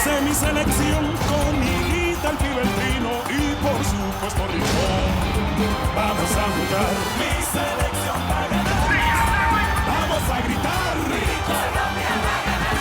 Hice mi selección con Higuita, el Fidelfino y por supuesto Limón. Vamos a jugar. Mi selección va a ganar. Vamos a gritar. Mi Colombia va a ganar.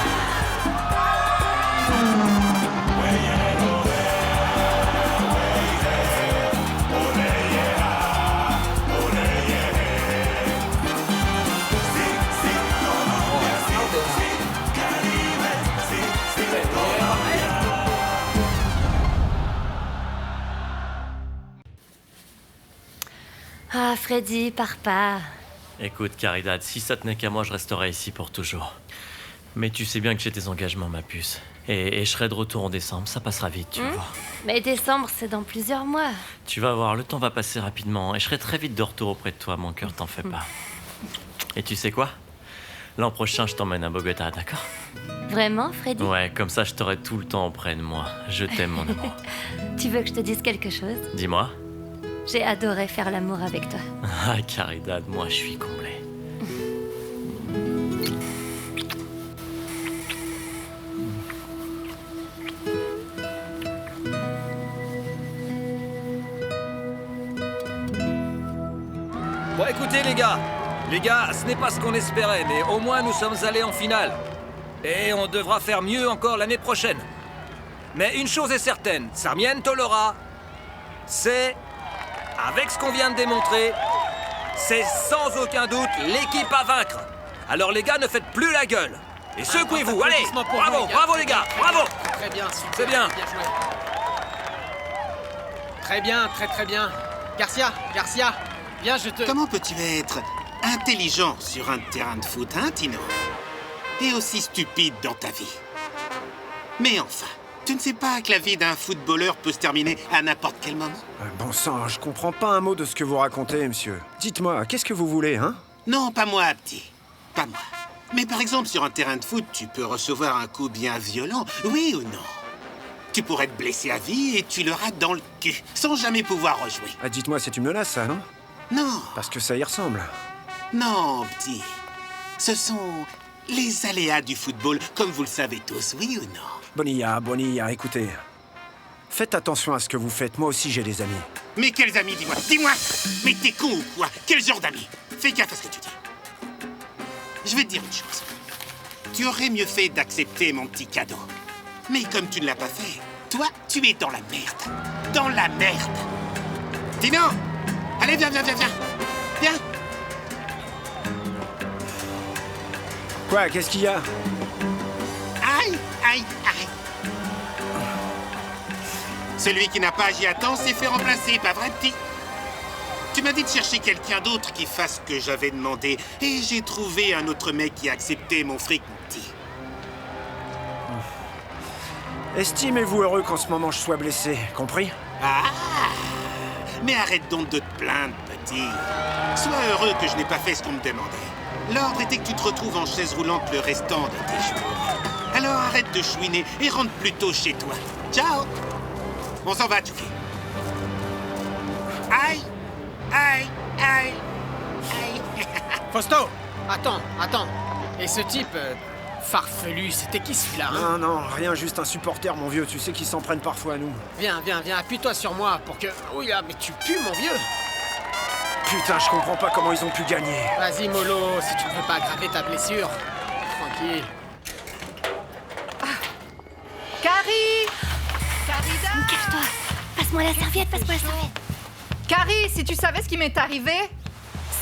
Ah, Freddy, pars pas. Écoute, Caridad, si ça tenait qu'à moi, je resterais ici pour toujours. Mais tu sais bien que j'ai des engagements, ma puce. Et je serai de retour en décembre, ça passera vite, tu vas voir. Mais décembre, c'est dans plusieurs mois. Tu vas voir, le temps va passer rapidement et je serai très vite de retour auprès de toi, mon cœur, t'en fais pas. Et tu sais quoi? L'an prochain, je t'emmène à Bogota, d'accord? Vraiment, Freddy? Ouais, comme ça, je t'aurai tout le temps auprès de moi. Je t'aime, mon amour. Tu veux que je te dise quelque chose? Dis-moi. J'ai adoré faire l'amour avec toi. Ah, Caridad, moi, je suis comblé. Bon, écoutez, les gars, ce n'est pas ce qu'on espérait, mais au moins nous sommes allés en finale. Et on devra faire mieux encore l'année prochaine. Mais une chose est certaine, Sarmiento Lora, c'est, avec ce qu'on vient de démontrer, c'est sans aucun doute l'équipe à vaincre. Alors les gars, ne faites plus la gueule. Et secouez-vous, allez. Bravo les gars, bravo. Très bien, super. C'est bien. Bien joué. Très bien, très bien. Garcia, viens, je te... Comment peux-tu être intelligent sur un terrain de foot, hein, Tino? Et aussi stupide dans ta vie. Mais enfin, tu ne sais pas que la vie d'un footballeur peut se terminer à n'importe quel moment? Bon sang, je comprends pas un mot de ce que vous racontez, monsieur. Dites-moi, qu'est-ce que vous voulez, hein? Non, pas moi, petit. Pas moi. Mais par exemple, sur un terrain de foot, tu peux recevoir un coup bien violent, oui ou non? Tu pourrais te blesser à vie et tu l'auras dans le cul, sans jamais pouvoir rejouer. Ah, dites-moi, c'est une menace, ça, non? Non, Parce que ça y ressemble. non, petit. Ce sont les aléas du football, comme vous le savez tous, oui ou non? Bonilla, écoutez. Faites attention à ce que vous faites, moi aussi j'ai des amis. Mais quels amis, dis-moi? Dis-moi! Mais t'es con ou quoi? Quel genre d'amis? Fais gaffe à ce que tu dis. Je vais te dire une chose. Tu aurais mieux fait d'accepter mon petit cadeau. Mais comme tu ne l'as pas fait, toi, tu es dans la merde. Dans la merde. Tino! Allez, viens. Viens! Quoi, qu'est-ce qu'il y a? Aïe! Celui qui n'a pas agi à temps s'est fait remplacer, pas vrai, petit? Tu m'as dit de chercher quelqu'un d'autre qui fasse ce que j'avais demandé. Et j'ai trouvé un autre mec qui a accepté mon fric, mon petit. Estimez-vous heureux qu'en ce moment je sois blessé, compris? Ah! Mais arrête donc de te plaindre, petit. Sois heureux que je n'ai pas fait ce qu'on me demandait. L'ordre était que tu te retrouves en chaise roulante le restant de tes jours. Alors arrête de chouiner et rentre plutôt chez toi. Ciao! On s'en va, Tchouki. Aïe! Fausto, attends. Et ce type, farfelu, c'était qui celui-là, hein? Non, rien, juste un supporter, mon vieux. Tu sais qu'ils s'en prennent parfois à nous. Viens, appuie-toi sur moi pour que... Oui, là, mais tu pues, mon vieux. Putain, je comprends pas comment ils ont pu gagner. Vas-y, mollo, si tu ne veux pas aggraver ta blessure. Tranquille. Carrie! Carida! Cache-toi. Passe-moi la serviette. Carrie, si tu savais ce qui m'est arrivé,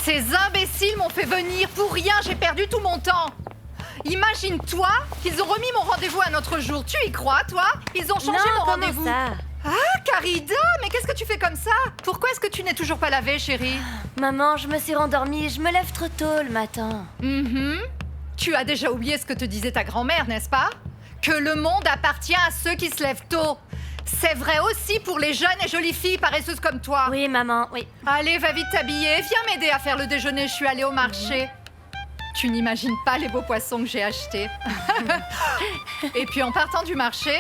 ces imbéciles m'ont fait venir pour rien, j'ai perdu tout mon temps. Imagine-toi qu'ils ont remis mon rendez-vous à un autre jour. Tu y crois, toi? Ils ont changé mon rendez-vous. Ça? Ah, Carida, mais qu'est-ce que tu fais comme ça? Pourquoi est-ce que tu n'es toujours pas lavée, chérie? Maman, je me suis rendormie, je me lève trop tôt le matin. Tu as déjà oublié ce que te disait ta grand-mère, n'est-ce pas? Que le monde appartient à ceux qui se lèvent tôt. C'est vrai aussi pour les jeunes et jolies filles paresseuses comme toi. Oui, maman, oui. Allez, va vite t'habiller. Viens m'aider à faire le déjeuner. Je suis allée au marché. Tu n'imagines pas les beaux poissons que j'ai achetés. Et puis en partant du marché,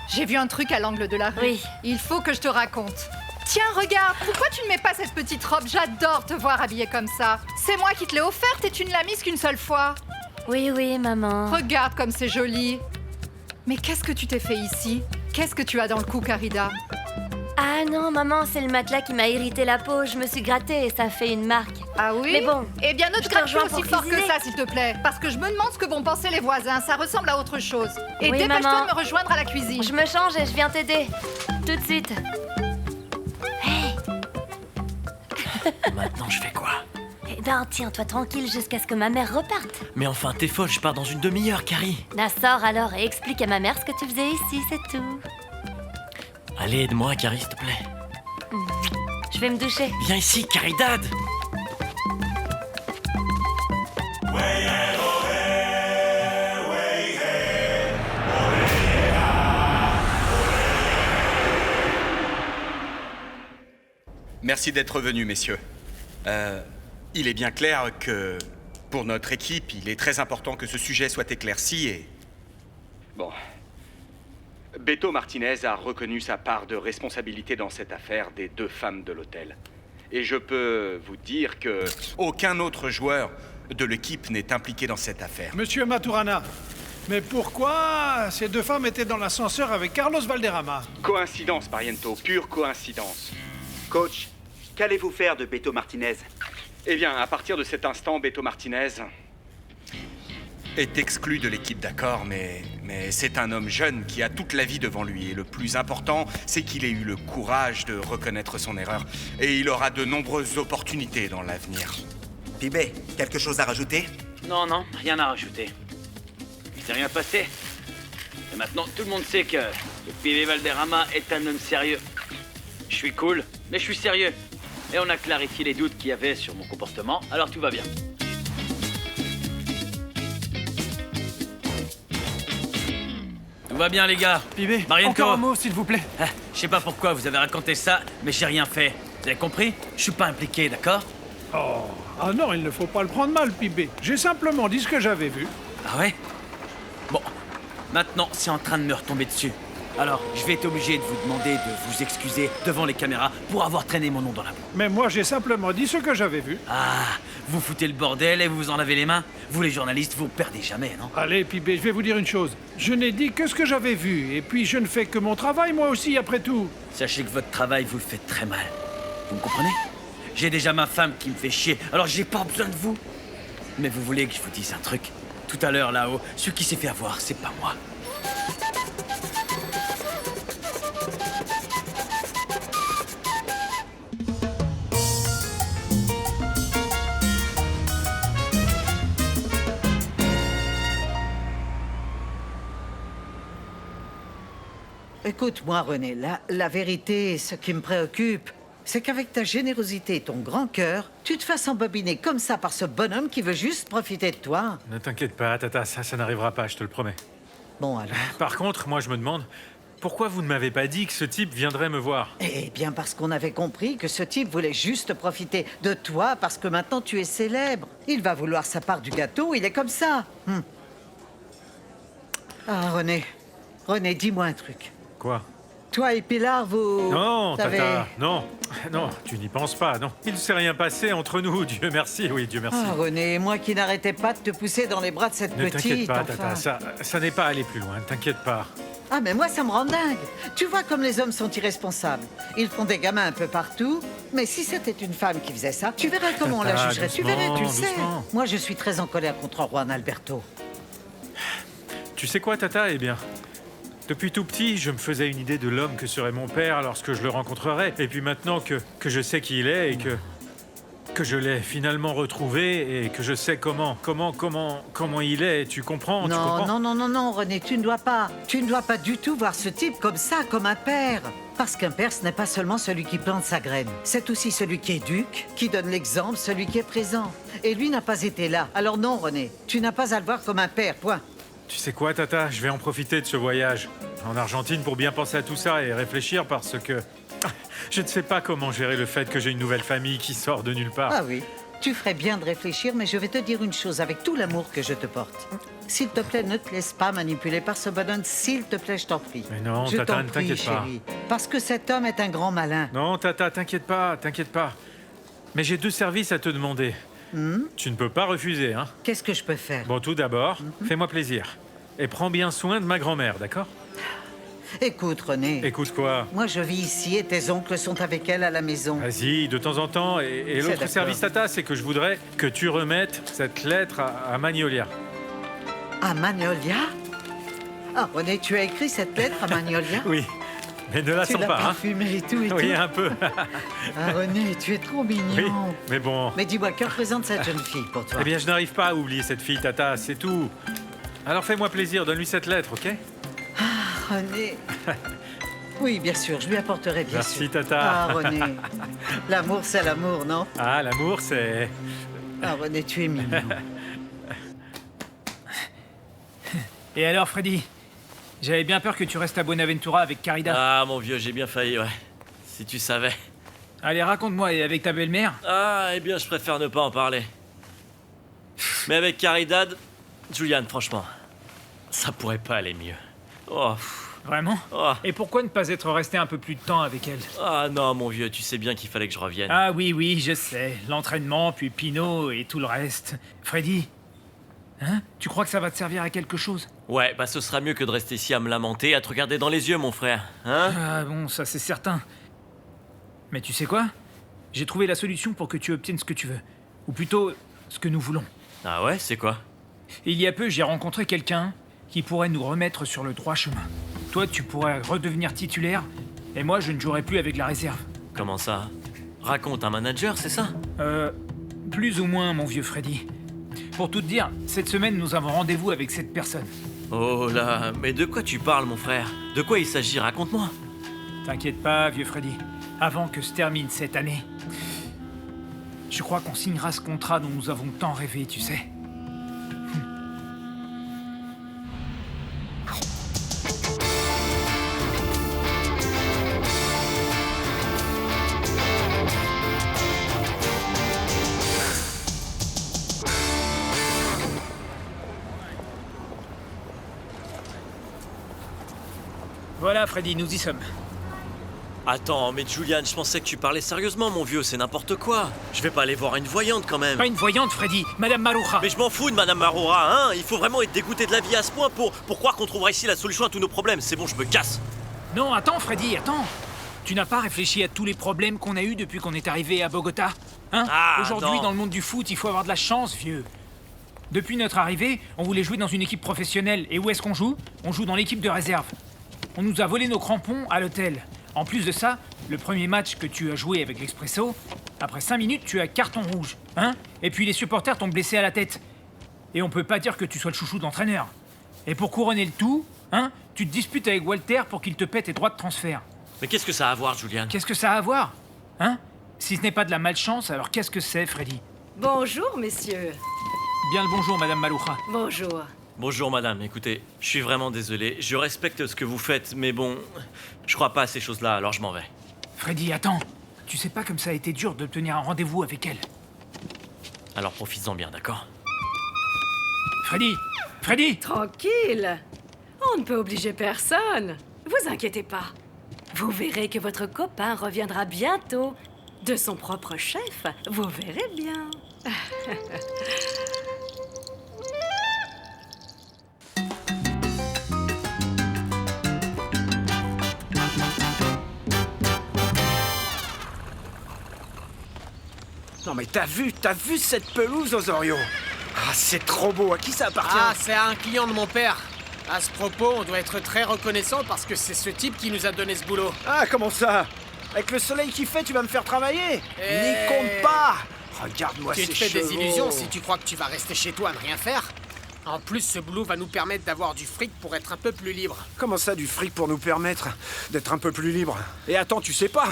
j'ai vu un truc à l'angle de la rue. Oui. Il faut que je te raconte. Tiens, regarde, pourquoi tu ne mets pas cette petite robe? J'adore te voir habillée comme ça. C'est moi qui te l'ai offerte et tu ne l'as mise qu'une seule fois. Oui, maman. Regarde comme c'est joli. Mais qu'est-ce que tu t'es fait ici? Qu'est-ce que tu as dans le cou, Carida? Ah non, maman, c'est le matelas qui m'a irrité la peau. Je me suis grattée et ça fait une marque. Ah oui? Mais bon, Eh bien, ne je te te gratte plus rejoins aussi pour fort que cuisiner. ça, s'il te plaît. Parce que je me demande ce que vont penser les voisins. Ça ressemble à autre chose. Et Oui, dépêche-toi maman. de me rejoindre à la cuisine. je me change et je viens t'aider. Tout de suite. Hey, Maintenant, je fais quoi? eh ben, tiens-toi tranquille jusqu'à ce que ma mère reparte. Mais enfin, t'es folle, je pars dans une demi-heure, Carrie. Sors alors et explique à ma mère ce que tu faisais ici, c'est tout. Allez, aide-moi, Carrie, s'il te plaît. Je vais me doucher. Viens ici, Caridad. Merci d'être venus, messieurs. Il est bien clair que, pour notre équipe, il est très important que ce sujet soit éclairci et... Bon. Beto Martinez a reconnu sa part de responsabilité dans cette affaire des 2 femmes de l'hôtel. Et je peux vous dire que aucun autre joueur de l'équipe n'est impliqué dans cette affaire. Monsieur Maturana, mais pourquoi ces 2 femmes étaient dans l'ascenseur avec Carlos Valderrama? Coïncidence, Pariento, pure coïncidence. Coach, qu'allez-vous faire de Beto Martinez? Eh bien, à partir de cet instant, Beto Martinez est exclu de l'équipe, d'accord, mais c'est un homme jeune qui a toute la vie devant lui. Et le plus important, c'est qu'il ait eu le courage de reconnaître son erreur. Et il aura de nombreuses opportunités dans l'avenir. Pibé, quelque chose à rajouter? Non, rien à rajouter. Il s'est rien passé. Et maintenant, tout le monde sait que le Pibe Valderrama est un homme sérieux. Je suis cool, mais je suis sérieux. Et on a clarifié les doutes qu'il y avait sur mon comportement, alors tout va bien. Tout va bien, les gars. Pibé, Marienko. encore un mot, s'il vous plaît. Ah, je sais pas pourquoi vous avez raconté ça, mais j'ai rien fait. Vous avez compris? Je suis pas impliqué, d'accord? Oh, ah non, il ne faut pas le prendre mal, Pibé. J'ai simplement dit ce que j'avais vu. Ah ouais? Bon, maintenant, c'est en train de me retomber dessus. Alors, je vais être obligé de vous demander de vous excuser devant les caméras pour avoir traîné mon nom dans la boue. Mais moi, j'ai simplement dit ce que j'avais vu. Ah, vous foutez le bordel et vous vous en lavez les mains? Vous, les journalistes, vous perdez jamais, non? Allez, Pibé, je vais vous dire une chose. Je n'ai dit que ce que j'avais vu. Et puis, je ne fais que mon travail, moi aussi, après tout. Sachez que votre travail, vous le faites très mal. Vous me comprenez? J'ai déjà ma femme qui me fait chier, alors j'ai pas besoin de vous. Mais vous voulez que je vous dise un truc? Tout à l'heure, là-haut, celui qui s'est fait avoir, c'est pas moi. Écoute-moi, René, la vérité, ce qui me préoccupe, c'est qu'avec ta générosité et ton grand cœur, tu te fasses embobiner comme ça par ce bonhomme qui veut juste profiter de toi. Ne t'inquiète pas, Tata, ça n'arrivera pas, je te le promets. Bon, alors... Par contre, moi, je me demande, pourquoi vous ne m'avez pas dit que ce type viendrait me voir? Eh bien, parce qu'on avait compris que ce type voulait juste profiter de toi parce que maintenant tu es célèbre. Il va vouloir sa part du gâteau, il est comme ça. Ah, René, dis-moi un truc. Quoi? Toi et Pilar, vous... Non, savez... Tata, non, tu n'y penses pas, non. Il ne s'est rien passé entre nous, Dieu merci, oui, Dieu merci. Ah, René, moi qui n'arrêtais pas de te pousser dans les bras de cette Ne petite, t'inquiète pas, enfin. Tata, ça n'est pas allé plus loin, ne t'inquiète pas. Ah, mais moi, ça me rend dingue. Tu vois comme les hommes sont irresponsables. Ils font des gamins un peu partout, mais si c'était une femme qui faisait ça, tu verrais comment on la Tata, jugerait. Tu verrais, tu le sais. doucement. Moi, je suis très en colère contre Juan Alberto. Tu sais quoi, Tata? Eh bien, depuis tout petit, je me faisais une idée de l'homme que serait mon père lorsque je le rencontrerais. Et puis maintenant que je sais qui il est et que je l'ai finalement retrouvé et que je sais comment il est, tu comprends? Tu comprends? Non, René, tu ne dois pas du tout voir ce type comme ça, comme un père. Parce qu'un père, ce n'est pas seulement celui qui plante sa graine. C'est aussi celui qui éduque, qui donne l'exemple, celui qui est présent. Et lui n'a pas été là. Alors non, René, tu n'as pas à le voir comme un père, point. Tu sais quoi, Tata? Je vais en profiter de ce voyage en Argentine pour bien penser à tout ça et réfléchir parce que je ne sais pas comment gérer le fait que j'ai une nouvelle famille qui sort de nulle part. Ah oui, tu ferais bien de réfléchir, mais je vais te dire une chose avec tout l'amour que je te porte. S'il te plaît, ne te laisse pas manipuler par ce bonhomme, s'il te plaît, je t'en prie. Mais non, je Tata, t'en ne prie, t'inquiète pas. chérie, parce que cet homme est un grand malin. Non, Tata, t'inquiète pas. Mais j'ai 2 services à te demander. Tu ne peux pas refuser, hein? Qu'est-ce que je peux faire? Bon, tout d'abord, fais-moi plaisir. Et prends bien soin de ma grand-mère, d'accord? Écoute, René. Écoute quoi? Moi, je vis ici et tes oncles sont avec elle à la maison. Vas-y, de temps en temps. Et C'est l'autre d'accord. service, Tata, c'est que je voudrais que tu remettes cette lettre à Magnolia. À Magnolia? Ah, René, tu as écrit cette lettre à Magnolia? Oui, mais ne la Tu sens l'as pas, hein? parfumée et tout et Oui, tout. un peu. Ah, René, tu es trop mignon. Oui, mais bon... Mais dis-moi, que représente cette jeune fille pour toi? Eh bien, je n'arrive pas à oublier cette fille, Tata, c'est tout. Alors fais-moi plaisir, donne-lui cette lettre, ok? Ah, René. Oui, bien sûr, je lui apporterai, bien Merci, sûr. Tata. Ah, René. L'amour, c'est l'amour, non? Ah, l'amour, c'est... Ah, René, tu es mignon. Et alors, Freddy? J'avais bien peur que tu restes à Buenaventura avec Caridad. Ah, mon vieux, j'ai bien failli, ouais. Si tu savais. Allez, raconte-moi, et avec ta belle-mère? Ah, eh bien, je préfère ne pas en parler. Mais avec Caridad, Julian, franchement, ça pourrait pas aller mieux. Oh. Vraiment? Oh. Et pourquoi ne pas être resté un peu plus de temps avec elle? Ah non, mon vieux, tu sais bien qu'il fallait que je revienne. Ah oui, je sais. L'entraînement, puis Pinot et tout le reste. Freddy? Hein? Tu crois que ça va te servir à quelque chose? Ouais, bah ce sera mieux que de rester ici à me lamenter, à te regarder dans les yeux, mon frère. Hein? Ah bon, ça c'est certain. Mais tu sais quoi? J'ai trouvé la solution pour que tu obtiennes ce que tu veux. Ou plutôt, ce que nous voulons. Ah ouais, c'est quoi? Il y a peu, j'ai rencontré quelqu'un qui pourrait nous remettre sur le droit chemin. Toi, tu pourrais redevenir titulaire, et moi, je ne jouerai plus avec la réserve. Comment ça? Raconte, un manager, c'est ça? Plus ou moins, mon vieux Freddy. Pour tout te dire, cette semaine, nous avons rendez-vous avec cette personne. Oh là, mais de quoi tu parles, mon frère? De quoi il s'agit? Raconte-moi. T'inquiète pas, vieux Freddy. Avant que se termine cette année, je crois qu'on signera ce contrat dont nous avons tant rêvé, tu sais. Voilà, Freddy, nous y sommes. Attends, mais Julian, je pensais que tu parlais sérieusement, mon vieux, c'est n'importe quoi. Je vais pas aller voir une voyante quand même. Pas une voyante, Freddy, Madame Maruja. Mais je m'en fous de Madame Maruja, hein. Il faut vraiment être dégoûté de la vie à ce point pour croire qu'on trouvera ici la solution à tous nos problèmes. C'est bon, je me casse. Non, attends, Freddy, attends. Tu n'as pas réfléchi à tous les problèmes qu'on a eus depuis qu'on est arrivé à Bogota, hein? Ah, Aujourd'hui, non. dans le monde du foot, il faut avoir de la chance, vieux. Depuis notre arrivée, on voulait jouer dans une équipe professionnelle. Et où est-ce qu'on joue? On joue dans l'équipe de réserve. On nous a volé nos crampons à l'hôtel. En plus de ça, le premier match que tu as joué avec l'Expresso, après 5 minutes, tu as carton rouge, hein? Et puis les supporters t'ont blessé à la tête. Et on peut pas dire que tu sois le chouchou de l'entraîneur. Et pour couronner le tout, hein, tu te disputes avec Walter pour qu'il te pète tes droits de transfert. Mais qu'est-ce que ça a à voir, Julian? Qu'est-ce que ça a à voir? Hein? Si ce n'est pas de la malchance, alors qu'est-ce que c'est, Freddy? Bonjour, messieurs. Bien le bonjour, Madame Maluja. Bonjour. Bonjour madame, écoutez, je suis vraiment désolé, je respecte ce que vous faites, mais bon, je crois pas à ces choses-là, alors je m'en vais. Freddy, attends. Tu sais pas comme ça a été dur d'obtenir un rendez-vous avec elle. Alors profites-en bien, d'accord? Freddy! Freddy! Tranquille. On ne peut obliger personne. Vous inquiétez pas. Vous verrez que votre copain reviendra bientôt. De son propre chef, vous verrez bien. Non mais t'as vu cette pelouse, Osorio? Ah, c'est trop beau, à qui ça appartient? Ah, c'est à un client de mon père. À ce propos, on doit être très reconnaissant parce que c'est ce type qui nous a donné ce boulot. Ah, comment ça? Avec le soleil qui fait, tu vas me faire travailler? N'y compte pas! Regarde-moi ces Tu te fais chevaux. des illusions si tu crois que tu vas rester chez toi à ne rien faire. En plus, ce boulot va nous permettre d'avoir du fric pour être un peu plus libre. Comment ça, du fric pour nous permettre d'être un peu plus libre? Et attends, tu sais pas,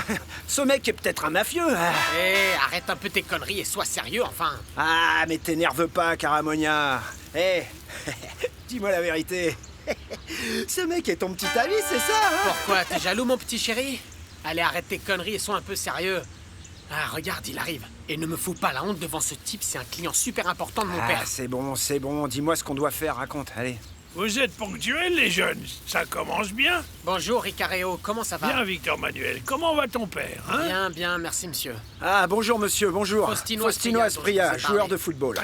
ce mec est peut-être un mafieux. Hé, arrête un peu tes conneries et sois sérieux, enfin. Ah, mais t'énerve pas, Caramonia. Hé, dis-moi la vérité. Ce mec est ton petit ami, c'est ça, hein? Pourquoi? T'es jaloux, mon petit chéri? Allez, arrête tes conneries et sois un peu sérieux. Ah, regarde, il arrive. Et ne me fous pas la honte devant ce type, c'est un client super important de mon père. C'est bon, dis-moi ce qu'on doit faire, raconte, allez. Vous êtes ponctuels, les jeunes. Ça commence bien. Bonjour, Ricareo, comment ça va? Bien, Victor Manuel. Comment va ton père, hein? Bien, merci, monsieur. Ah, bonjour, monsieur, bonjour. Faustino Asprilla, Asprilla, joueur parler. de football.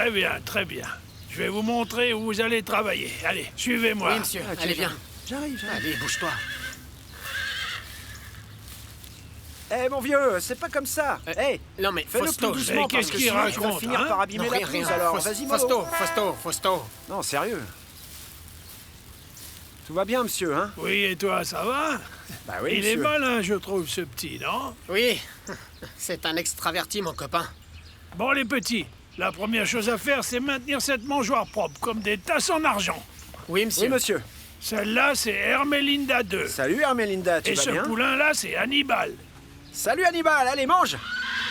Très bien. Je vais vous montrer où vous allez travailler. Allez, suivez-moi. Oui, monsieur. Allez, viens. J'arrive. Allez, bouge-toi. Eh, mon vieux, c'est pas comme ça. Non, mais fais-le Fausto, plus doucement, parce que sinon tu vas finir par abîmer la pelouse, alors. Vas-y, mollo. Fausto. Non, sérieux. Tout va bien, monsieur, hein? Oui, et toi, ça va? Bah oui, Il est monsieur. malin, je trouve, ce petit, non? Oui, c'est un extraverti, mon copain. Bon, les petits, la première chose à faire, c'est maintenir cette mangeoire propre, comme des tasses en argent. Oui, monsieur. Oui, monsieur. Celle-là, c'est Hermelinda 2. Salut, Hermelinda, tu Et vas ce bien? poulain-là, c'est Hannibal. Salut, Hannibal, allez, mange!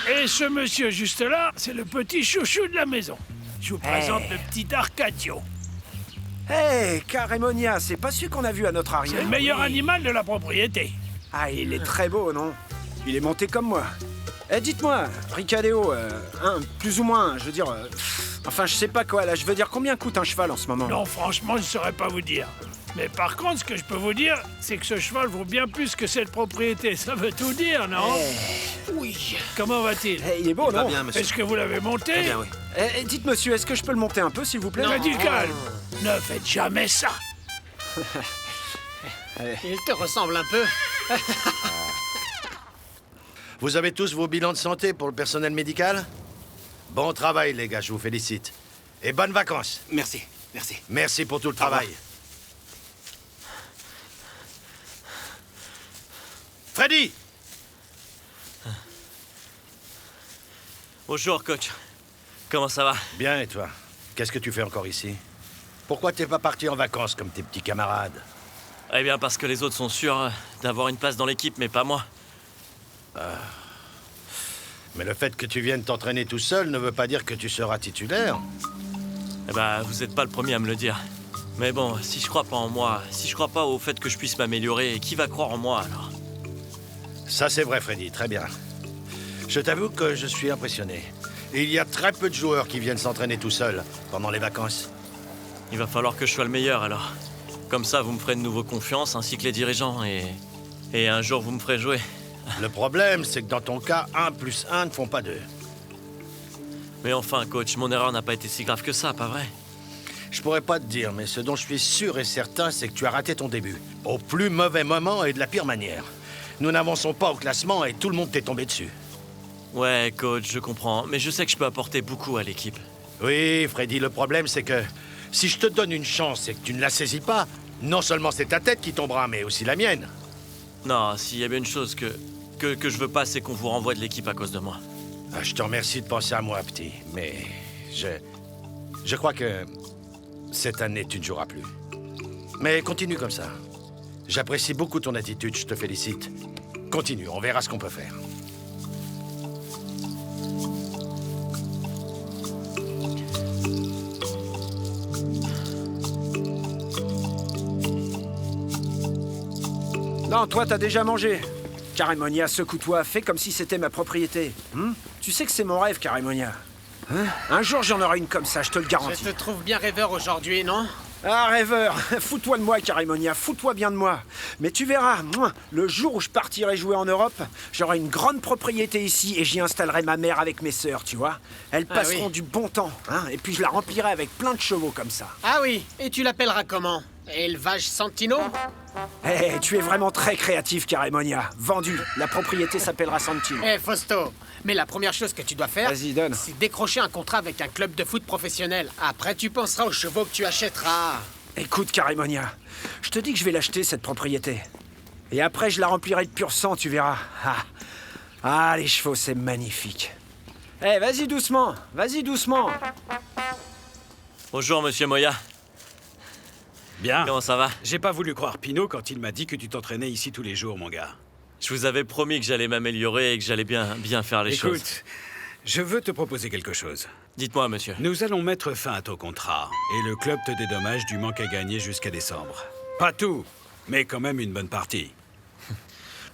Et ce monsieur juste là, c'est le petit chouchou de la maison. Je vous présente le petit Arcadio. Hé, Carémonia, c'est pas celui qu'on a vu à notre arrière. C'est le meilleur animal de la propriété. Ah, il est très beau, non? Il est monté comme moi. Eh, dites-moi, Ricadeo, plus ou moins, je veux dire... enfin, je sais pas quoi, là, je veux dire, combien coûte un cheval en ce moment? Non, franchement, je saurais pas vous dire. Mais par contre, ce que je peux vous dire, c'est que ce cheval vaut bien plus que cette propriété. Ça veut tout dire, non? Oui. Comment va-t-il? Il est beau, non? Est-ce que vous l'avez monté? oui. Dites, monsieur, est-ce que je peux le monter un peu, s'il vous plaît? Non, du calme. Ne faites jamais ça. Il te ressemble un peu. Vous avez tous vos bilans de santé pour le personnel médical? Bon travail, les gars, je vous félicite. Et bonnes vacances. Merci. Merci pour tout le travail. Freddy! Bonjour, coach. Comment ça va? Bien, et toi? Qu'est-ce que tu fais encore ici? Pourquoi t'es pas parti en vacances comme tes petits camarades? Eh bien, parce que les autres sont sûrs d'avoir une place dans l'équipe, mais pas moi. Mais le fait que tu viennes t'entraîner tout seul ne veut pas dire que tu seras titulaire. Eh ben, vous êtes pas le premier à me le dire. Mais bon, si je crois pas en moi, si je crois pas au fait que je puisse m'améliorer, qui va croire en moi alors? Ça, c'est vrai, Freddy, très bien. Je t'avoue que je suis impressionné. Et il y a très peu de joueurs qui viennent s'entraîner tout seuls pendant les vacances. Il va falloir que je sois le meilleur alors. Comme ça, vous me ferez de nouveau confiance, ainsi que les dirigeants, et un jour, vous me ferez jouer. Le problème, c'est que dans ton cas, 1 + 1 ne font pas 2. Mais enfin, coach, mon erreur n'a pas été si grave que ça, pas vrai? Je pourrais pas te dire, mais ce dont je suis sûr et certain, c'est que tu as raté ton début. Au plus mauvais moment et de la pire manière. Nous n'avançons pas au classement et tout le monde t'est tombé dessus. Ouais, coach, je comprends. Mais je sais que je peux apporter beaucoup à l'équipe. Oui, Freddy, le problème, c'est que si je te donne une chance et que tu ne la saisis pas, non seulement c'est ta tête qui tombera, mais aussi la mienne. Non, s'il y a bien une chose que je veux pas, c'est qu'on vous renvoie de l'équipe à cause de moi. Ah, je te remercie de penser à moi, petit, mais je crois que cette année, tu ne joueras plus. Mais continue comme ça. J'apprécie beaucoup ton attitude, je te félicite. Continue, on verra ce qu'on peut faire. Non, toi, t'as déjà mangé. Carémonia, secoue-toi, fais comme si c'était ma propriété. Tu sais que c'est mon rêve, Carémonia. Un jour, j'en aurai une comme ça, je te le garantis. Je te trouve bien rêveur aujourd'hui, non? Ah, rêveur, fous-toi de moi, Carémonia, fous-toi bien de moi. Mais tu verras, moi, le jour où je partirai jouer en Europe, j'aurai une grande propriété ici et j'y installerai ma mère avec mes sœurs, tu vois. Elles passeront du bon temps, hein, et puis je la remplirai avec plein de chevaux comme ça. Ah oui, et tu l'appelleras comment? Élevage Santino? Tu es vraiment très créatif, Carémonia. Vendu, la propriété s'appellera Santino. Fausto, mais la première chose que tu dois faire, c'est décrocher un contrat avec un club de foot professionnel. Après, tu penseras aux chevaux que tu achèteras. Écoute, Carémonia, je te dis que je vais l'acheter, cette propriété. Et après, je la remplirai de pur sang, tu verras. Ah, les chevaux, c'est magnifique. Vas-y doucement, vas-y doucement. Bonjour, monsieur Moya. Bien. Comment ça va? J'ai pas voulu croire Pino quand il m'a dit que tu t'entraînais ici tous les jours, mon gars. Je vous avais promis que j'allais m'améliorer et que j'allais bien faire les choses. Écoute, je veux te proposer quelque chose. Dites-moi, monsieur. Nous allons mettre fin à ton contrat et le club te dédommage du manque à gagner jusqu'à décembre. Pas tout, mais quand même une bonne partie.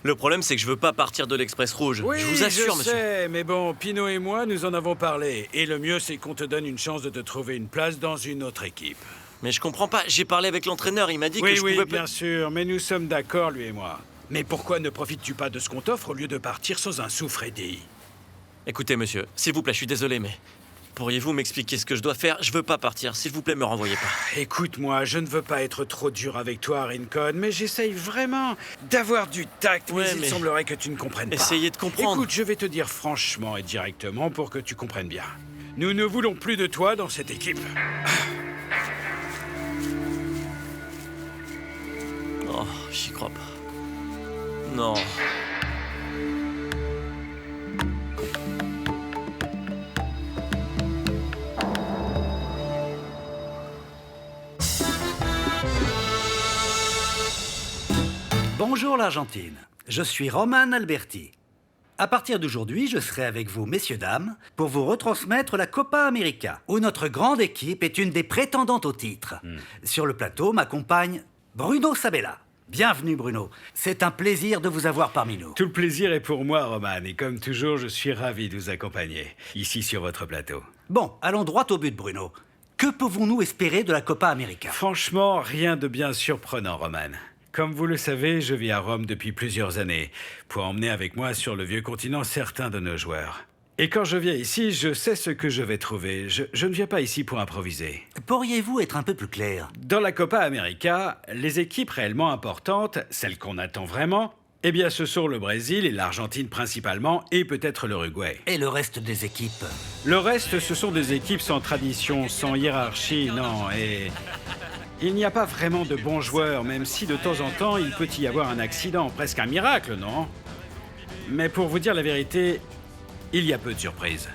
Le problème, c'est que je veux pas partir de l'Express Rouge. Oui, je vous assure, je monsieur. sais, mais bon, Pino et moi, nous en avons parlé. Et le mieux, c'est qu'on te donne une chance de te trouver une place dans une autre équipe. Mais je comprends pas. J'ai parlé avec l'entraîneur. Il m'a dit que je pouvais... Oui, bien sûr. Mais nous sommes d'accord, lui et moi. Mais pourquoi ne profites-tu pas de ce qu'on t'offre au lieu de partir sans un sou, Freddy? Écoutez, monsieur, s'il vous plaît, je suis désolé, mais... Pourriez-vous m'expliquer ce que je dois faire? Je veux pas partir. S'il vous plaît, me renvoyez pas. Écoute-moi, je ne veux pas être trop dur avec toi, Rincon, mais j'essaye vraiment d'avoir du tact, mais il semblerait que tu ne comprennes pas. Essayez de comprendre. Écoute, je vais te dire franchement et directement pour que tu comprennes bien. Nous ne voulons plus de toi dans cette équipe. Oh, j'y crois pas. Non. Bonjour l'Argentine, je suis Roman Alberti. À partir d'aujourd'hui, je serai avec vous, messieurs, dames, pour vous retransmettre la Copa América, où notre grande équipe est une des prétendantes au titre. Sur le plateau m'accompagne Bruno Sabella. Bienvenue Bruno, c'est un plaisir de vous avoir parmi nous. Tout le plaisir est pour moi, Roman, et comme toujours, je suis ravi de vous accompagner, ici sur votre plateau. Bon, allons droit au but Bruno. Que pouvons-nous espérer de la Copa América? Franchement, rien de bien surprenant, Roman. Comme vous le savez, je vis à Rome depuis plusieurs années, pour emmener avec moi sur le vieux continent certains de nos joueurs. Et quand je viens ici, je sais ce que je vais trouver. Je ne viens pas ici pour improviser. Pourriez-vous être un peu plus clair? Dans la Copa América, les équipes réellement importantes, celles qu'on attend vraiment, eh bien ce sont le Brésil et l'Argentine principalement, et peut-être l'Uruguay. Et le reste des équipes? Le reste, ce sont des équipes sans tradition, sans hiérarchie, non, et... Il n'y a pas vraiment de bons joueurs, même si de temps en temps, il peut y avoir un accident, presque un miracle, non? Mais pour vous dire la vérité, il y a peu de surprises.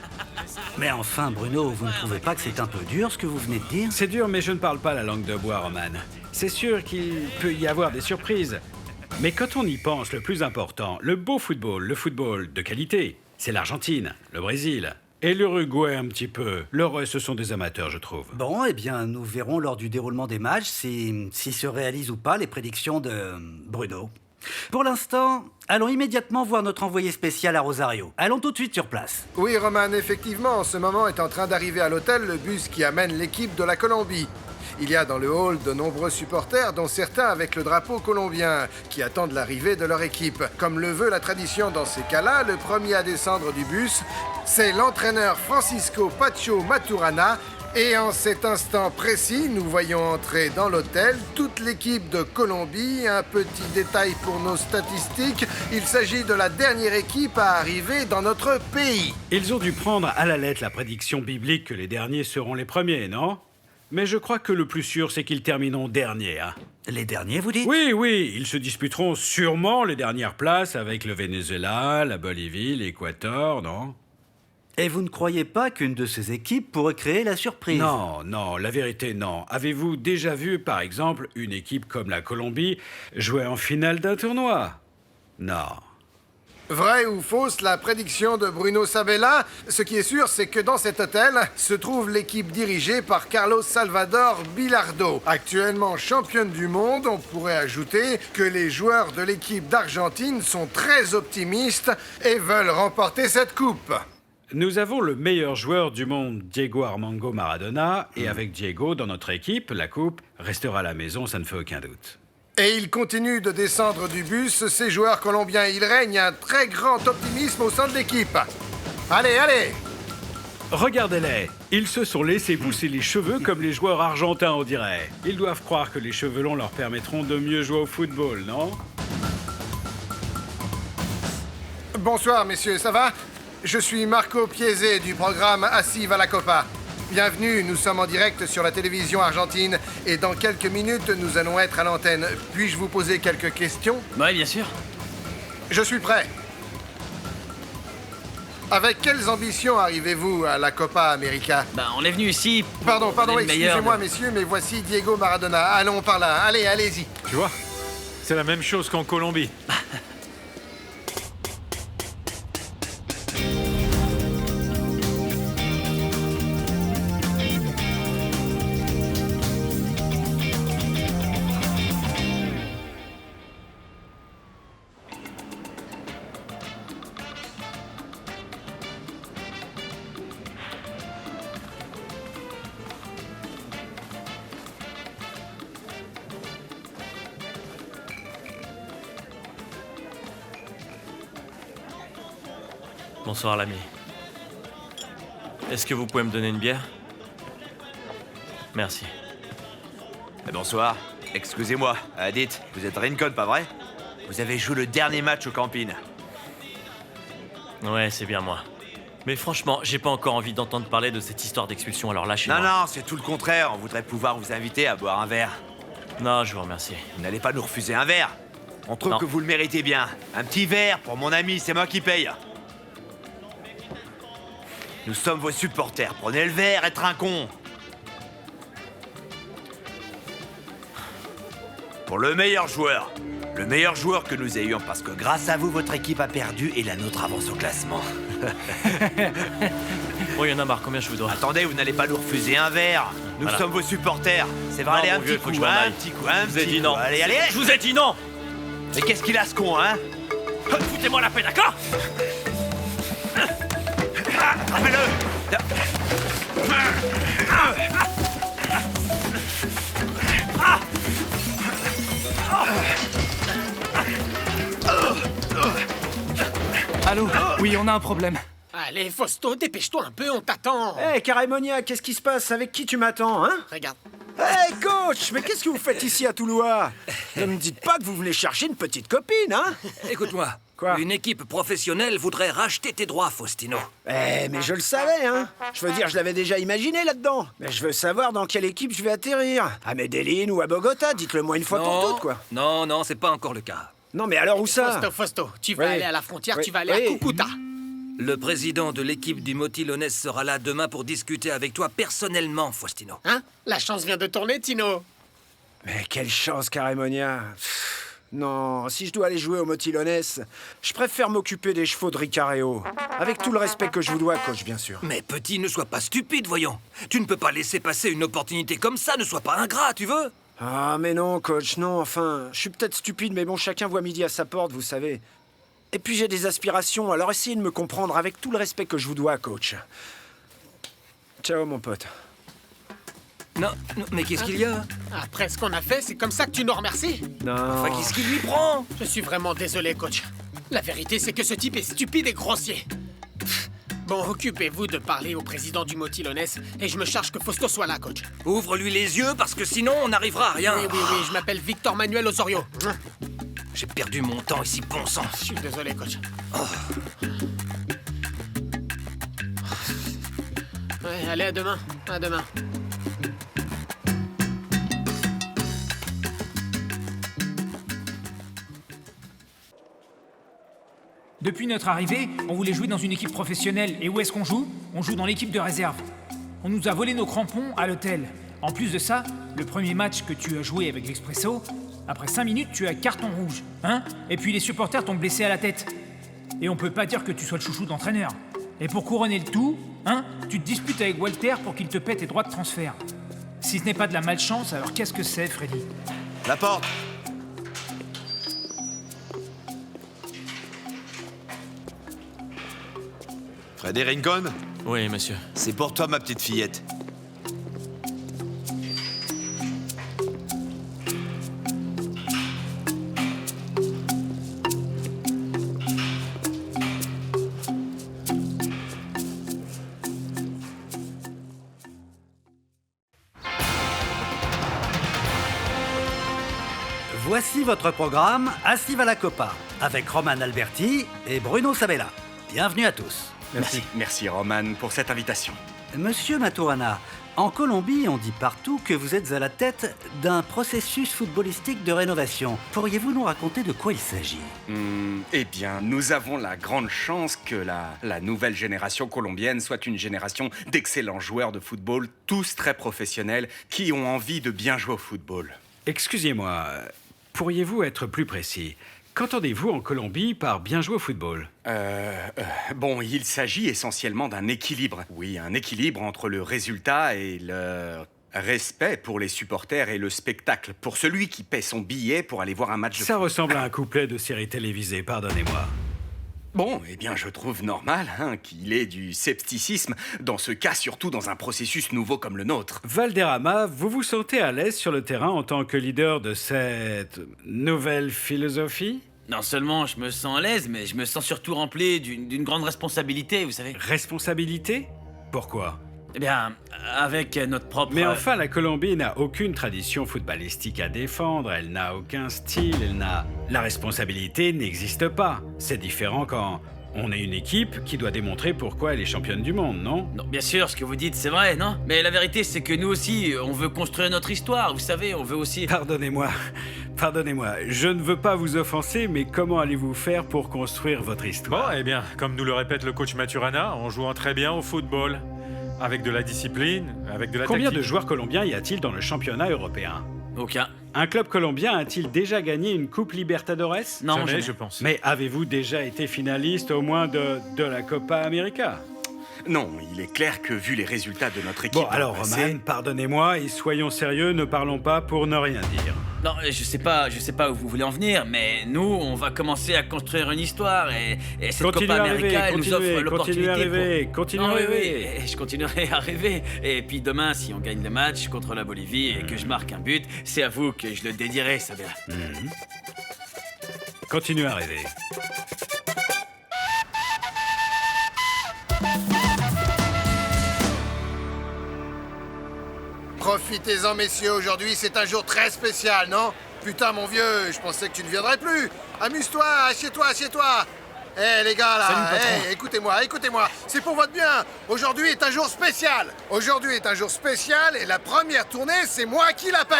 Mais enfin, Bruno, vous ne trouvez pas que c'est un peu dur, ce que vous venez de dire? C'est dur, mais je ne parle pas la langue de bois, Roman. C'est sûr qu'il peut y avoir des surprises. Mais quand on y pense, le plus important, le beau football, le football de qualité, c'est l'Argentine, le Brésil... Et l'Uruguay un petit peu. Le reste, ce sont des amateurs, je trouve. Bon, eh bien, nous verrons lors du déroulement des matchs si se réalisent ou pas les prédictions de Bruno. Pour l'instant, allons immédiatement voir notre envoyé spécial à Rosario. Allons tout de suite sur place. Oui, Roman, effectivement, en ce moment est en train d'arriver à l'hôtel le bus qui amène l'équipe de la Colombie. Il y a dans le hall de nombreux supporters, dont certains avec le drapeau colombien, qui attendent l'arrivée de leur équipe. Comme le veut la tradition dans ces cas-là, le premier à descendre du bus, c'est l'entraîneur Francisco Pacho Maturana. Et en cet instant précis, nous voyons entrer dans l'hôtel toute l'équipe de Colombie. Un petit détail pour nos statistiques, il s'agit de la dernière équipe à arriver dans notre pays. Ils ont dû prendre à la lettre la prédiction biblique que les derniers seront les premiers, non ? Mais je crois que le plus sûr, c'est qu'ils termineront derniers, hein. Les derniers, vous dites? Oui, ils se disputeront sûrement les dernières places avec le Venezuela, la Bolivie, l'Équateur, non? Et vous ne croyez pas qu'une de ces équipes pourrait créer la surprise? Non, la vérité, non. Avez-vous déjà vu, par exemple, une équipe comme la Colombie jouer en finale d'un tournoi? Non. Vrai ou fausse la prédiction de Bruno Sabella? Ce qui est sûr, c'est que dans cet hôtel se trouve l'équipe dirigée par Carlos Salvador Bilardo. Actuellement championne du monde, on pourrait ajouter que les joueurs de l'équipe d'Argentine sont très optimistes et veulent remporter cette coupe. Nous avons le meilleur joueur du monde, Diego Armando Maradona, et avec Diego dans notre équipe, la coupe restera à la maison, ça ne fait aucun doute. Et il continue de descendre du bus, ces joueurs colombiens. Il règne un très grand optimisme au sein de l'équipe. Allez! Regardez-les, ils se sont laissés pousser les cheveux comme les joueurs argentins, on dirait. Ils doivent croire que les cheveux longs leur permettront de mieux jouer au football, non? Bonsoir, messieurs, ça va? Je suis Marco Piese du programme Assive à la Copa. Bienvenue, nous sommes en direct sur la télévision argentine et dans quelques minutes, nous allons être à l'antenne. Puis-je vous poser quelques questions? Oui, bien sûr. Je suis prêt. Avec quelles ambitions arrivez-vous à la Copa América? On est venu ici... Pardon, excusez-moi, messieurs, mais voici Diego Maradona. Allons par là, allez-y. Tu vois, c'est la même chose qu'en Colombie. Bonsoir l'ami. Est-ce que vous pouvez me donner une bière? Merci. Bonsoir. Excusez-moi. Dites, vous êtes Rincon, pas vrai? Vous avez joué le dernier match au camping. Ouais, c'est bien moi. Mais franchement, j'ai pas encore envie d'entendre parler de cette histoire d'expulsion, alors lâchez-moi. Non, c'est tout le contraire. On voudrait pouvoir vous inviter à boire un verre. Non, je vous remercie. Vous n'allez pas nous refuser un verre? On trouve que vous le méritez bien. Un petit verre pour mon ami, c'est moi qui paye. Nous sommes vos supporters. Prenez le verre, être un con. Pour le meilleur joueur. Le meilleur joueur que nous ayons, parce que grâce à vous, votre équipe a perdu et la nôtre avance au classement. Bon, y en a marre, combien je vous dois? Attendez, vous n'allez pas nous refuser un verre. Nous Voilà. sommes vos supporters. C'est vrai, Non, allez, mon un vieux, petit faut que coup, je m'en un aille. petit coup, un Je vous ai petit dit coup. non. Allez, allez. Je vous ai dit non. Mais qu'est-ce qu'il a ce con, hein? Foutez-moi la paix, d'accord? Allô? Oui, on a un problème. Allez, Fausto, dépêche-toi un peu, on t'attend. Hé, Caraimonia, qu'est-ce qui se passe? Avec qui tu m'attends, hein? Regarde. Hé, coach, mais qu'est-ce que vous faites ici à Toulouse? Ne me dites pas que vous venez chercher une petite copine, hein? Écoute-moi. Quoi? Une équipe professionnelle voudrait racheter tes droits, Faustino. Mais je le savais, hein. Je veux dire, je l'avais déjà imaginé là-dedans. Mais je veux savoir dans quelle équipe je vais atterrir. À Medellin ou à Bogota, dites-le moi une fois pour toutes, quoi. Non, c'est pas encore le cas. Non, mais alors où ça? Fausto, tu vas Oui. aller à la frontière, Oui. tu vas aller à Oui. Cucuta. Le président de l'équipe du Motilones sera là demain pour discuter avec toi personnellement, Faustino. Hein? La chance vient de tourner, Tino. Mais quelle chance, Caraimonia. Non, si je dois aller jouer au Motilones, je préfère m'occuper des chevaux de Ricareo. Avec tout le respect que je vous dois, coach, bien sûr. Mais petit, ne sois pas stupide, voyons. Tu ne peux pas laisser passer une opportunité comme ça, ne sois pas ingrat, tu veux? Ah, mais non, coach, non, enfin, je suis peut-être stupide, mais bon, chacun voit midi à sa porte, vous savez. Et puis j'ai des aspirations, alors essayez de me comprendre avec tout le respect que je vous dois, coach. Ciao, mon pote. Non, mais qu'est-ce qu'il y a? Après ce qu'on a fait, c'est comme ça que tu nous remercies? Non. Enfin, qu'est-ce qui lui prend? Je suis vraiment désolé, coach. La vérité, c'est que ce type est stupide et grossier. Bon, occupez-vous de parler au président du Motilones et je me charge que Fausto soit là, coach. Ouvre-lui les yeux parce que sinon on n'arrivera à rien. Oui, je m'appelle Victor Manuel Osorio. J'ai perdu mon temps ici, bon sang. Je suis désolé, coach. Ouais, allez, à demain. À demain. Depuis notre arrivée, on voulait jouer dans une équipe professionnelle. Et où est-ce qu'on joue? On joue dans l'équipe de réserve. On nous a volé nos crampons à l'hôtel. En plus de ça, le premier match que tu as joué avec l'Expresso, après 5 minutes, tu as carton rouge. Hein? Et puis les supporters t'ont blessé à la tête. Et on peut pas dire que tu sois le chouchou d'entraîneur. Et pour couronner le tout, hein, tu te disputes avec Walter pour qu'il te paie tes droits de transfert. Si ce n'est pas de la malchance, alors qu'est-ce que c'est, Freddy? La porte. Freddy Rincon? Oui, monsieur. C'est pour toi, ma petite fillette. Voici votre programme Assiva la Copa, avec Roman Alberti et Bruno Sabella. Bienvenue à tous. Merci Roman pour cette invitation. Monsieur Maturana, en Colombie, on dit partout que vous êtes à la tête d'un processus footballistique de rénovation. Pourriez-vous nous raconter de quoi il s'agit? Eh bien, nous avons la grande chance que la nouvelle génération colombienne soit une génération d'excellents joueurs de football, tous très professionnels, qui ont envie de bien jouer au football. Excusez-moi, pourriez-vous être plus précis? Qu'entendez-vous en Colombie par bien jouer au football? Bon, il s'agit essentiellement d'un équilibre. Oui, un équilibre entre le résultat et le respect pour les supporters et le spectacle, pour celui qui paie son billet pour aller voir un match de Ça foot. ressemble à un couplet de série télévisée, pardonnez-moi. Bon, eh bien, je trouve normal qu'il ait du scepticisme, dans ce cas, surtout dans un processus nouveau comme le nôtre. Valderrama, vous vous sentez à l'aise sur le terrain en tant que leader de cette nouvelle philosophie? Non seulement je me sens à l'aise, mais je me sens surtout rempli d'une grande responsabilité, vous savez. Responsabilité? Pourquoi? Eh bien, avec notre propre... Mais enfin, la Colombie n'a aucune tradition footballistique à défendre, elle n'a aucun style, elle n'a... La responsabilité n'existe pas. C'est différent quand on est une équipe qui doit démontrer pourquoi elle est championne du monde, non? Non, bien sûr, ce que vous dites, c'est vrai, non? Mais la vérité, c'est que nous aussi, on veut construire notre histoire, vous savez, on veut aussi... Pardonnez-moi, je ne veux pas vous offenser, mais comment allez-vous faire pour construire votre histoire? Bon, eh bien, comme nous le répète le coach Maturana, en jouant très bien au football. Avec de la discipline, avec de la Combien tactique. de joueurs colombiens y a-t-il dans le championnat européen? Aucun. Un club colombien a-t-il déjà gagné une Coupe Libertadores? Non, jamais, je pense. Mais avez-vous déjà été finaliste au moins de la Copa América? Non, il est clair que vu les résultats de notre équipe... Bon, alors Roman, pardonnez-moi et soyons sérieux, ne parlons pas pour ne rien dire. Non, je sais pas où vous voulez en venir, mais nous, on va commencer à construire une histoire et cette Continuez Copa à rêver, América, elle nous offre l'opportunité continuez à rêver. Oui, je continuerai à rêver. Et puis demain, si on gagne le match contre la Bolivie et que je marque un but, c'est à vous que je le dédierai, Sabella. Continuez à rêver. Profitez-en, messieurs, aujourd'hui c'est un jour très spécial, non? Putain, mon vieux, je pensais que tu ne viendrais plus. Amuse-toi, assieds-toi. Eh les gars là, écoutez-moi, c'est pour votre bien. Aujourd'hui est un jour spécial. Et la première tournée, c'est moi qui la paye.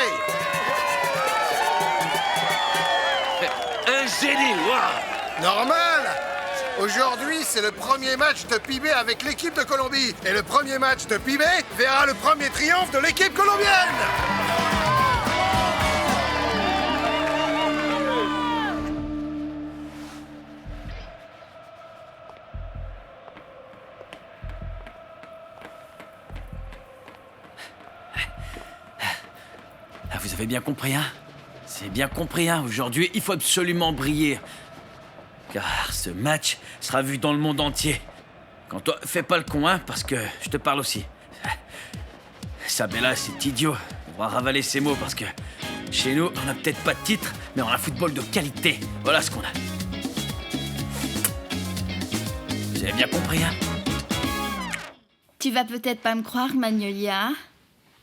Un génie, waouh! Normal. Aujourd'hui, c'est le premier match de PIB avec l'équipe de Colombie. Et le premier match de PIB verra le premier triomphe de l'équipe colombienne. Ah, vous avez bien compris, hein? C'est bien compris, hein? Aujourd'hui, il faut absolument briller. Car ce match sera vu dans le monde entier. Quand toi, fais pas le con, hein, parce que je te parle aussi. Sabella, c'est idiot. On va ravaler ces mots parce que chez nous, on n'a peut-être pas de titre, mais on a un football de qualité. Voilà ce qu'on a. Vous avez bien compris, hein? Tu vas peut-être pas me croire, Magnolia,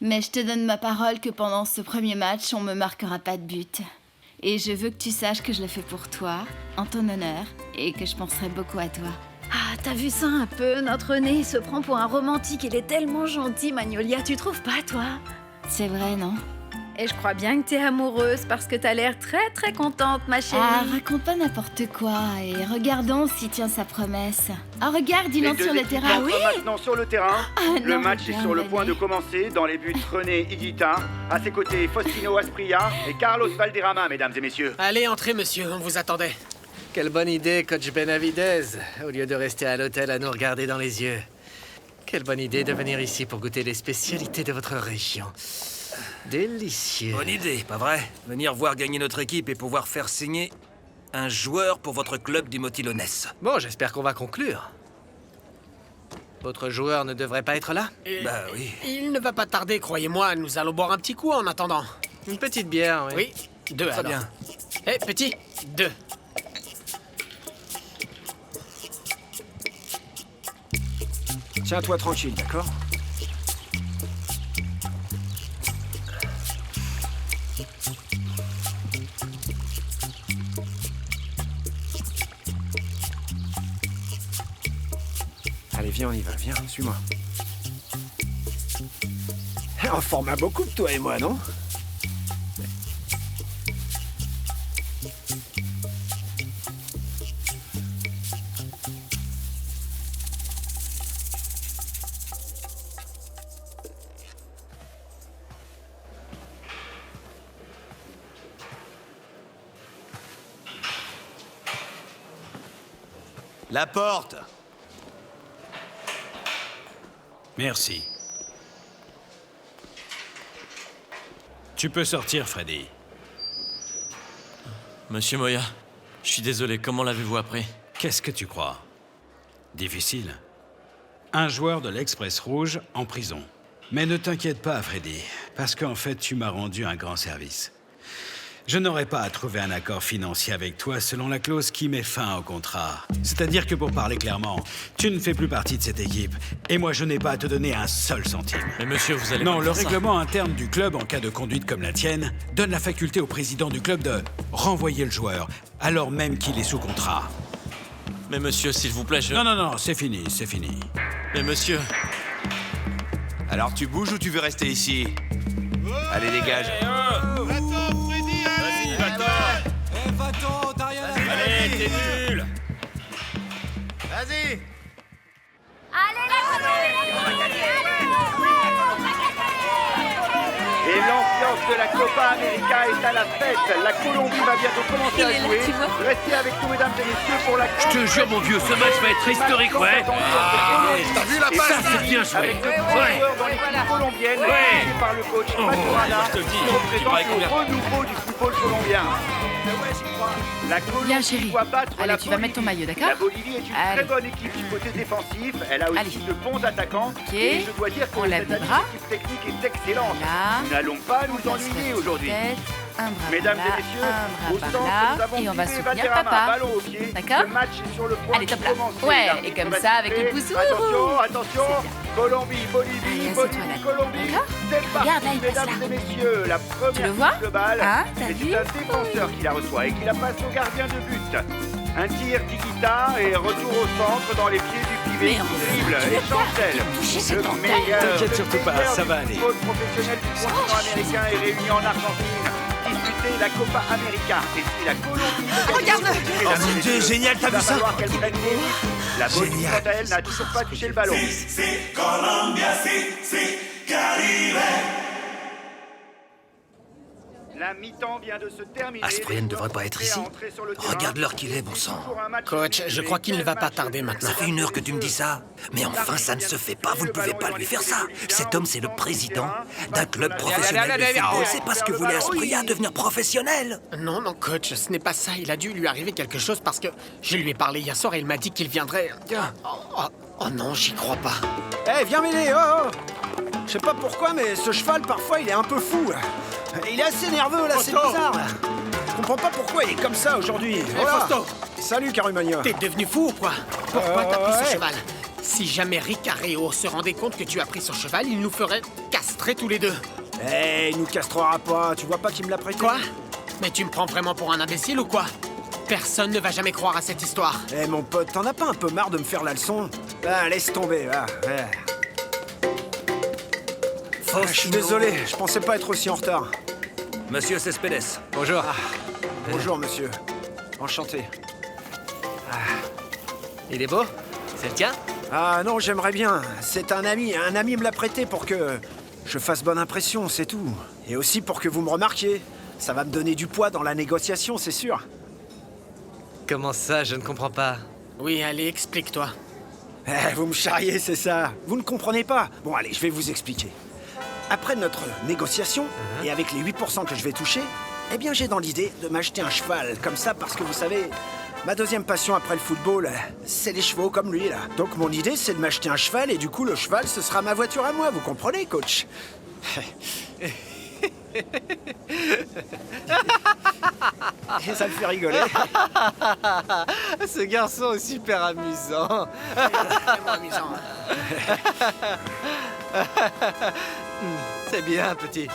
mais je te donne ma parole que pendant ce premier match, on me marquera pas de but. Et je veux que tu saches que je le fais pour toi, en ton honneur, et que je penserai beaucoup à toi. Ah, t'as vu ça un peu? Notre nez se prend pour un romantique. Il est tellement gentil, Magnolia, tu trouves pas, toi? C'est vrai, non? Et je crois bien que t'es amoureuse parce que t'as l'air très très contente, ma chérie. Ah, raconte pas n'importe quoi, et regardons s'il tient sa promesse. Ah, regarde, il entre sur le terrain. Ah oui, maintenant sur le terrain. Le match est sur le point de commencer. Dans les buts, René Higuita. À ses côtés, Faustino Asprilla et Carlos Valderrama, mesdames et messieurs. Allez, entrez, monsieur, on vous attendait. Quelle bonne idée, coach Benavidez, au lieu de rester à l'hôtel à nous regarder dans les yeux. Quelle bonne idée de venir ici pour goûter les spécialités de votre région. Délicieux. Bonne idée, pas vrai? Venir voir gagner notre équipe et pouvoir faire signer un joueur pour votre club du Motilonès. Bon, j'espère qu'on va conclure. Votre joueur ne devrait pas être là? Bah oui. Il ne va pas tarder, croyez-moi. Nous allons boire un petit coup en attendant. Une petite bière, oui. Oui, 2 Très alors. bien. Eh, petit, 2. Tiens-toi tranquille, d'accord? Allez, viens, on y va, viens, suis-moi. On forme un beau couple, toi et moi, non? La porte! Merci. Tu peux sortir, Freddy. Monsieur Moya, je suis désolé, comment l'avez-vous appris? Qu'est-ce que tu crois? Difficile. Un joueur de l'Express Rouge en prison. Mais ne t'inquiète pas, Freddy, parce qu'en fait, tu m'as rendu un grand service. Je n'aurai pas à trouver un accord financier avec toi selon la clause qui met fin au contrat. C'est-à-dire que pour parler clairement, tu ne fais plus partie de cette équipe. Et moi, je n'ai pas à te donner un seul centime. Mais monsieur, vous allez Non, pas le faire ça. règlement interne du club, en cas de conduite comme la tienne, donne la faculté au président du club de renvoyer le joueur, alors même qu'il est sous contrat. Mais monsieur, s'il vous plaît, je... Non, c'est fini, c'est fini. Mais monsieur... Alors tu bouges ou tu veux rester ici? Allez, dégage. Vas-y, va-t'en. Va-t'en, t'as rien à faire. Allez, t'es nul. Vas-y. Et l'ambiance de la Copa América est à la fête. La Colombie va bientôt commencer à jouer. Restez avec nous, mesdames et messieurs, pour la... Je te jure, mon vieux, ce match va être historique, ouais. T'as vu la passe? Ça, c'est bien joué. Avec de grands joueurs dans l'équipe colombienne, dirigée par le coach Maturana, je te le dis, qui représente le renouveau du football colombien. La Bien, chérie. Colombie doit battre Allez, la tu vas mettre ton Bolivie. maillot, d'accord? La Bolivie est une Allez. très bonne équipe du côté défensif. Elle a aussi de bons attaquants. Ok. Et je dois dire que On lève cette les bras. équipe technique est excellente. Là. Nous n'allons pas nous ennuyer aujourd'hui. Un bras Mesdames par et là, messieurs, un au bras centre, par nous là, avons et on va Pivé soutenir Valderrama, papa. ballon au pied. D'accord? Le match est sur le point Allez, de top là. commencer. Ouais, L'arbitre et comme va ça, avec le siffler. pouce. Attention, attention. Colombie, Bolivie, Allez, Bolivie, assieds-toi là. Colombie. D'accord? C'est parti, Regarde, là, il passe mesdames là. et messieurs. La première Tu le vois? touche de balle. Hein, t'as Et vu? c'est un défenseur qui la reçoit et qui la passe au gardien de but. Un tir Tikita et retour au centre dans les pieds du Pivé qui dribble et chancelle. Le meilleur T'inquiète surtout pas, ça va aller. football professionnel du continent américain est réuni en Argentine. Disputer la Copa América. Et si la Colombie veut gagner, Oh mon Dieu, génial, t'as vu ça? il va falloir qu'elle prenne les risques. La Bolivie, quant à elle, n'a toujours pas touché le ballon. La mi-temps vient de se terminer. Asprien ne devrait pas être ici. Regarde l'heure qu'il est, bon sang. Coach, je crois qu'il ne va pas tarder maintenant. Ça fait 1 heure que tu me dis ça. Mais enfin, ça ne se fait pas. Vous ne pouvez pas lui faire ça. Cet homme, c'est le président d'un club professionnel de football. C'est parce que voulait Asprien devenir professionnel. Non, non, coach, ce n'est pas ça. Il a dû lui arriver quelque chose parce que je lui ai parlé hier soir et il m'a dit qu'il viendrait. Oh non, j'y crois pas. Eh, viens m'aider, oh. Je sais pas pourquoi, mais ce cheval, parfois, il est un peu fou. Il est assez nerveux, là, c'est bizarre. Je comprends pas pourquoi il est comme ça aujourd'hui. Voilà. Fausto. Salut, Carumonia. T'es devenu fou ou quoi? Pourquoi t'as pris ce ouais. cheval? Si jamais Ricareo se rendait compte que tu as pris son cheval, il nous ferait castrer tous les deux. Eh, il nous castrera pas. Tu vois pas qu'il me l'a prêté? Quoi? Mais tu me prends vraiment pour un imbécile ou quoi? Personne ne va jamais croire à cette histoire. Eh, mon pote, t'en as pas un peu marre de me faire la leçon? Ah, laisse tomber, ah, ouais. Je suis désolé, je pensais pas être aussi en retard. Monsieur Cespedes, bonjour. Bonjour, monsieur. Enchanté. Il est beau? C'est le tien? Ah non, j'aimerais bien. C'est un ami. Un ami me l'a prêté pour que je fasse bonne impression, c'est tout. Et aussi pour que vous me remarquiez. Ça va me donner du poids dans la négociation, c'est sûr. Comment ça? Je ne comprends pas. Oui, allez, explique-toi. Eh, vous me charriez, c'est ça. Vous ne comprenez pas. Bon, allez, je vais vous expliquer. Après notre négociation, et avec les 8% que je vais toucher, eh bien, j'ai dans l'idée de m'acheter un cheval, comme ça, parce que vous savez, ma deuxième passion après le football, c'est les chevaux comme lui, là. Donc, mon idée, c'est de m'acheter un cheval, et du coup, le cheval, ce sera ma voiture à moi, vous comprenez, coach? Ça me fait rigoler. Ce garçon est super amusant. Vraiment amusant. C'est bien, petit.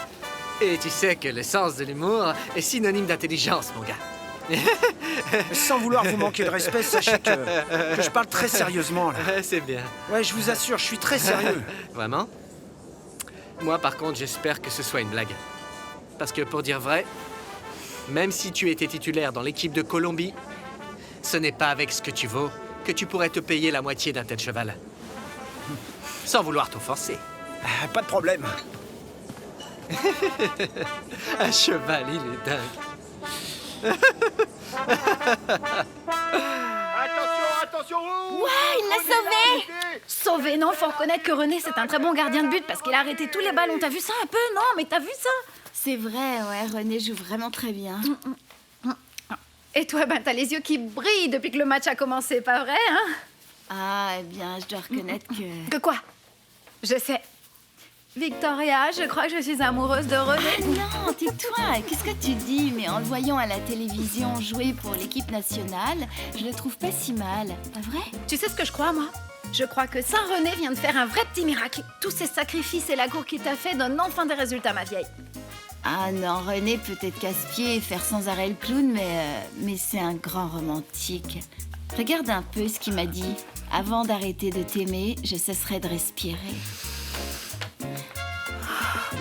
Et tu sais que le sens de l'humour est synonyme d'intelligence, mon gars. Sans vouloir vous manquer de respect, sachez que je parle très sérieusement, là. C'est bien. Ouais, je vous assure, je suis très sérieux. Vraiment? Moi, par contre, j'espère que ce soit une blague. Parce que, pour dire vrai, même si tu étais titulaire dans l'équipe de Colombie, ce n'est pas avec ce que tu vaux que tu pourrais te payer la moitié d'un tel cheval. Sans vouloir t'offenser. Pas de problème. Un cheval, il est dingue. Attention! Ouais, il l'a sauvé! Sauvé, non, faut reconnaître que René, c'est un très bon gardien de but parce qu'il a arrêté tous les ballons. T'as vu ça un peu? Non, mais t'as vu ça? C'est vrai, ouais, René joue vraiment très bien. Et toi, ben, t'as les yeux qui brillent depuis que le match a commencé, pas vrai, hein? Ah, eh bien, je dois reconnaître que... Que quoi? Je sais. Victoria, je crois que je suis amoureuse de René. Ah non, tais-toi. Qu'est-ce que tu dis? Mais en le voyant à la télévision jouer pour l'équipe nationale, je le trouve pas si mal. Pas vrai? Tu sais ce que je crois, moi? Je crois que Saint-René vient de faire un vrai petit miracle. Tous ces sacrifices et la cour qu'il t'a fait donnent enfin des résultats, ma vieille. Ah non, René peut être casse-pied et faire sans arrêt le clown, mais c'est un grand romantique. Regarde un peu ce qu'il m'a dit. Avant d'arrêter de t'aimer, je cesserai de respirer.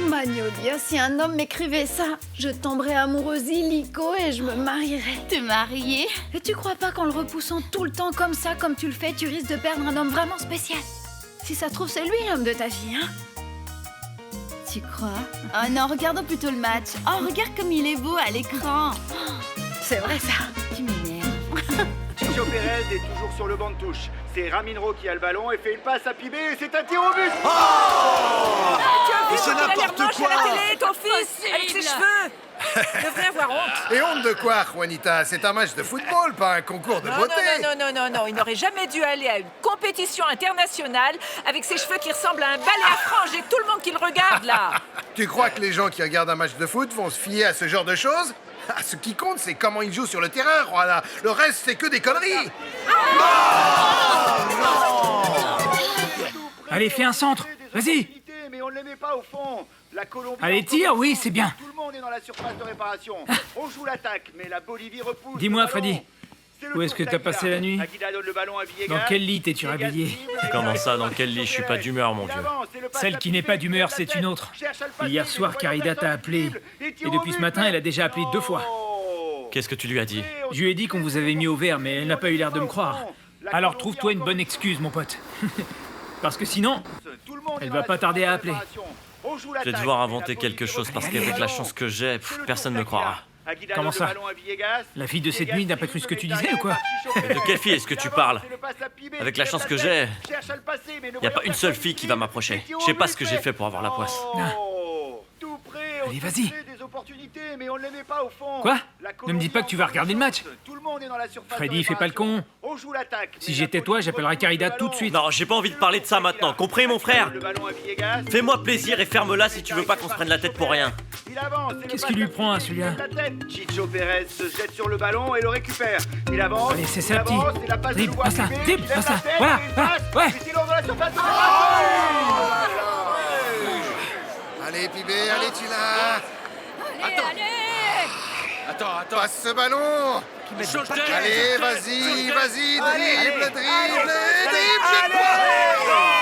Magnolia, si un homme m'écrivait ça, je tomberais amoureuse illico et je me marierais. Te marier? Et tu crois pas qu'en le repoussant tout le temps comme ça, comme tu le fais, tu risques de perdre un homme vraiment spécial? Si ça se trouve, c'est lui l'homme de ta vie, hein? Tu crois? Oh non, regardons plutôt le match. Oh, regarde comme il est beau à l'écran. C'est vrai ça. Tu m'énerves. Chicho Pérez est toujours sur le banc de touche. C'est Raminro qui a le ballon et fait une passe à Pibé et c'est un tir au but. Tu as vu c'est comment il a l'air n'importe moche quoi. à la télé, ton fils, avec ses cheveux. Il devrait avoir honte. Et honte de quoi, Juanita? C'est un match de football, pas un concours de beauté. Non, il n'aurait jamais dû aller à une compétition internationale avec ses cheveux qui ressemblent à un balai à franges et tout le monde qui le regarde, là. Tu crois que les gens qui regardent un match de foot vont se fier à ce genre de choses? Ce qui compte, c'est comment ils jouent sur le terrain, Juana. Le reste, c'est que des conneries. Allez, fais un centre. Vas-y. Mais on ne les met pas au fond. La Colombie. Allez, tire, oui, c'est bien. Tout le monde est dans la surface de réparation. On joue l'attaque, mais la Bolivie repousse. Dis-moi, le ballon. Freddy, où est-ce que t'as passé la nuit? Aguilar donne le ballon à Villegas. Dans quel lit t'es-tu réveillé? Comment ça, dans quel lit? Je suis pas d'humeur, mon Dieu. Celle qui n'est pas d'humeur, c'est une autre. Hier soir, Carida t'a appelé. Et depuis ce matin, elle a déjà appelé 2 fois. Qu'est-ce que tu lui as dit? Je lui ai dit qu'on vous avait mis au vert, mais elle n'a pas eu l'air de me croire. Alors trouve-toi une bonne excuse, mon pote. Parce que sinon, elle va pas tarder à appeler. Je vais devoir inventer quelque chose parce qu'avec la chance que j'ai, personne ne me croira. Comment ça? La fille de cette nuit n'a pas cru ce que tu disais ou quoi? De quelle fille est-ce que tu parles? Avec la chance que j'ai, il n'y a pas une seule fille qui va m'approcher. Je sais pas ce que j'ai fait pour avoir la poisse. Allez, vas-y. Quoi? Ne me dis pas que tu vas regarder le match. Freddy, fais pas le con. Si j'étais toi, j'appellerais Carida tout de suite. Non, j'ai pas envie de parler de ça maintenant. Compris, mon frère? Fais-moi plaisir et ferme-la si tu veux pas qu'on se prenne la tête pour rien. Qu'est-ce qui lui prend à celui-là? Chicho Pérez se jette sur le ballon et le récupère. Il avance. Allez, c'est ça, petit. Dribble, passe là, dribble, passe là. Voilà, ouais. Allez, Pibé, allez, tu l'as. Attends. Passe ce ballon. Allez, vas-y, dribble, j'ai quoi?